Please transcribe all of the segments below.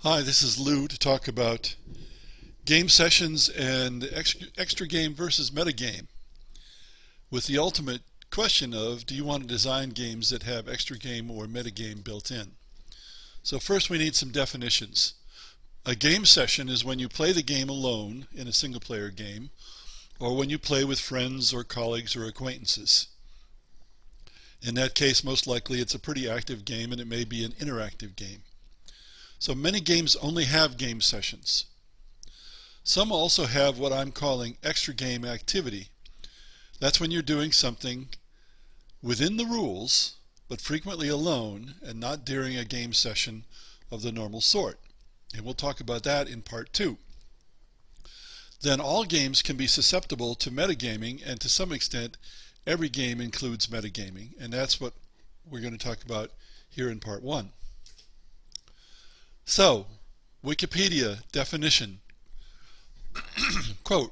Hi, this is Lou to talk about game sessions and extra game versus metagame, with the ultimate question of, do you want to design games that have extra game or metagame built in? So first we need some definitions. A game session is when you play the game alone in a single player game, or when you play with friends or colleagues or acquaintances. In that case, most likely it's a pretty active game and it may be an interactive game. So many games only have game sessions. Some also have what I'm calling extra game activity. That's when you're doing something within the rules, but frequently alone and not during a game session of the normal sort. And we'll talk about that in part 2. Then all games can be susceptible to metagaming, and to some extent every game includes metagaming, and that's what we're going to talk about here in part 1. So, Wikipedia definition. Quote,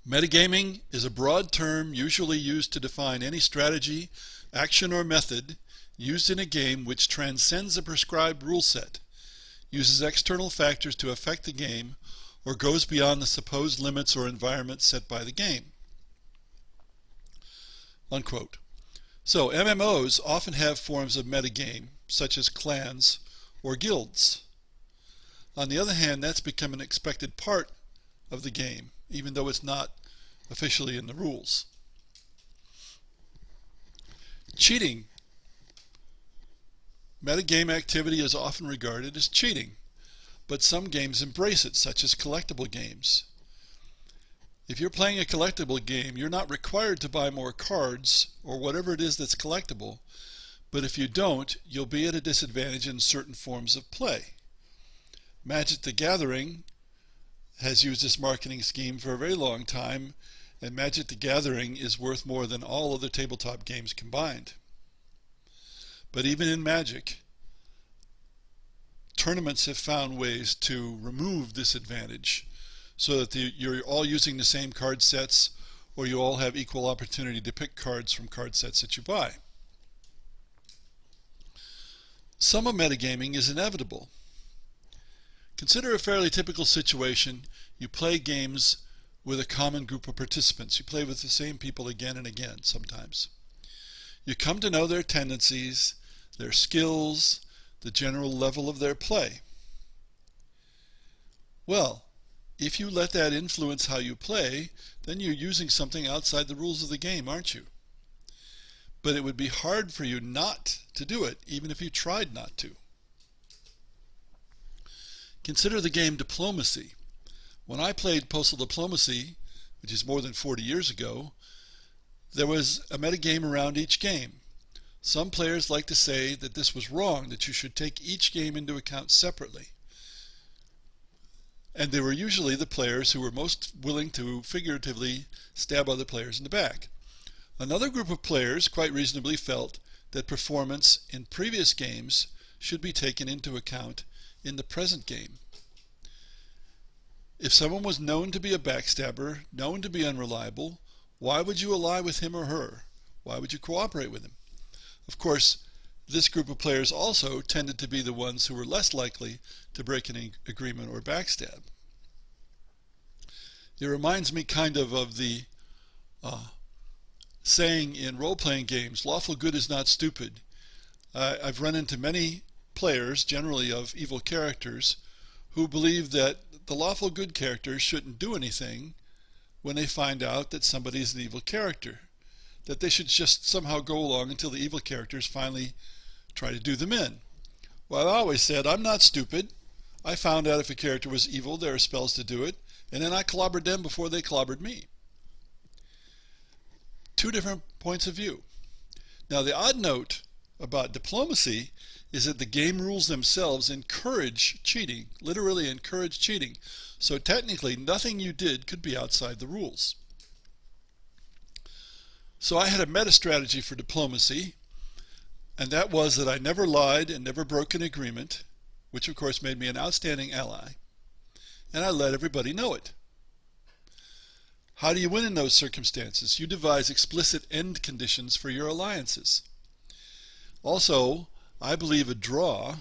metagaming is a broad term usually used to define any strategy, action, or method used in a game which transcends a prescribed rule set, uses external factors to affect the game, or goes beyond the supposed limits or environment set by the game. Unquote. So, MMOs often have forms of metagame, such as clans or guilds. On the other hand, that's become an expected part of the game, even though it's not officially in the rules. Cheating. Metagame activity is often regarded as cheating, but some games embrace it, such as collectible games. If you're playing a collectible game, you're not required to buy more cards or whatever it is that's collectible, but if you don't, you'll be at a disadvantage in certain forms of play. Magic the Gathering has used this marketing scheme for a very long time, and Magic the Gathering is worth more than all other tabletop games combined. But even in Magic, tournaments have found ways to remove this advantage so that you're all using the same card sets, or you all have equal opportunity to pick cards from card sets that you buy. Some of metagaming is inevitable. Consider a fairly typical situation. You play games with a common group of participants. You play with the same people again and again sometimes. You come to know their tendencies, their skills, the general level of their play. Well, if you let that influence how you play, then you're using something outside the rules of the game, aren't you? But it would be hard for you not to do it, even if you tried not to. Consider the game Diplomacy. When I played Postal Diplomacy, which is more than 40 years ago, there was a metagame around each game. Some players like to say that this was wrong, that you should take each game into account separately. And they were usually the players who were most willing to figuratively stab other players in the back. Another group of players quite reasonably felt that performance in previous games should be taken into account in the present game. If someone was known to be a backstabber, known to be unreliable, why would you ally with him or her? Why would you cooperate with him? Of course, this group of players also tended to be the ones who were less likely to break an agreement or backstab. It reminds me kind of the saying in role-playing games, lawful good is not stupid. I've run into many players, generally of evil characters, who believe that the lawful good characters shouldn't do anything when they find out that somebody is an evil character, that they should just somehow go along until the evil characters finally try to do them in. Well, I always said, I'm not stupid. I found out if a character was evil, there are spells to do it, and then I clobbered them before they clobbered me. Two different points of view. Now, the odd note about Diplomacy is that the game rules themselves encourage cheating, literally encourage cheating. So technically, nothing you did could be outside the rules. So I had a meta strategy for Diplomacy, and that was that I never lied and never broke an agreement, which of course made me an outstanding ally, and I let everybody know it. How do you win in those circumstances? You devise explicit end conditions for your alliances. Also, I believe a draw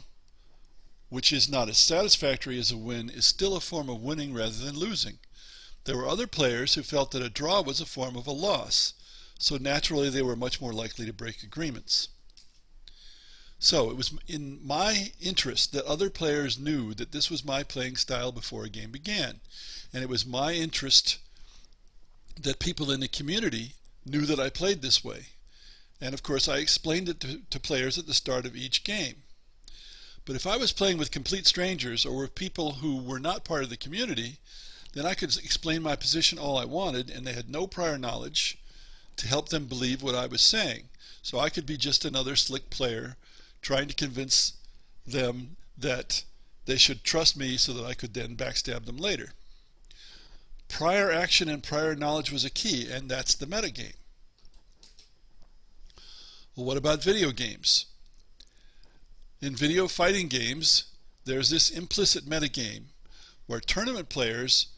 which is not as satisfactory as a win, is still a form of winning rather than losing. There were other players who felt that a draw was a form of a loss, so naturally they were much more likely to break agreements. So it was in my interest that other players knew that this was my playing style before a game began, and it was my interest that people in the community knew that I played this way. And of course I explained it to players at the start of each game. But if I was playing with complete strangers or with people who were not part of the community, then I could explain my position all I wanted, and they had no prior knowledge to help them believe what I was saying. So I could be just another slick player trying to convince them that they should trust me so that I could then backstab them later. Prior action and prior knowledge was a key, and that's the metagame. Well, what about video games? In video fighting games, there's this implicit metagame where tournament players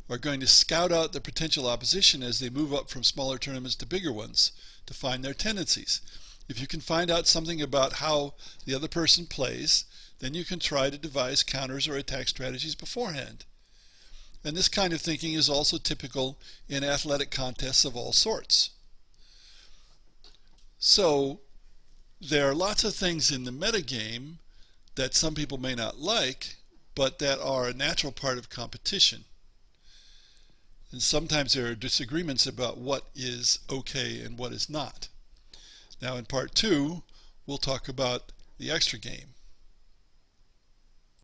are going to scout out the potential opposition as they move up from smaller tournaments to bigger ones to find their tendencies. If you can find out something about how the other person plays, then you can try to devise counters or attack strategies beforehand. And this kind of thinking is also typical in athletic contests of all sorts. So there are lots of things in the metagame that some people may not like, but that are a natural part of competition. And sometimes there are disagreements about what is okay and what is not. Now in part 2, we'll talk about the extra game.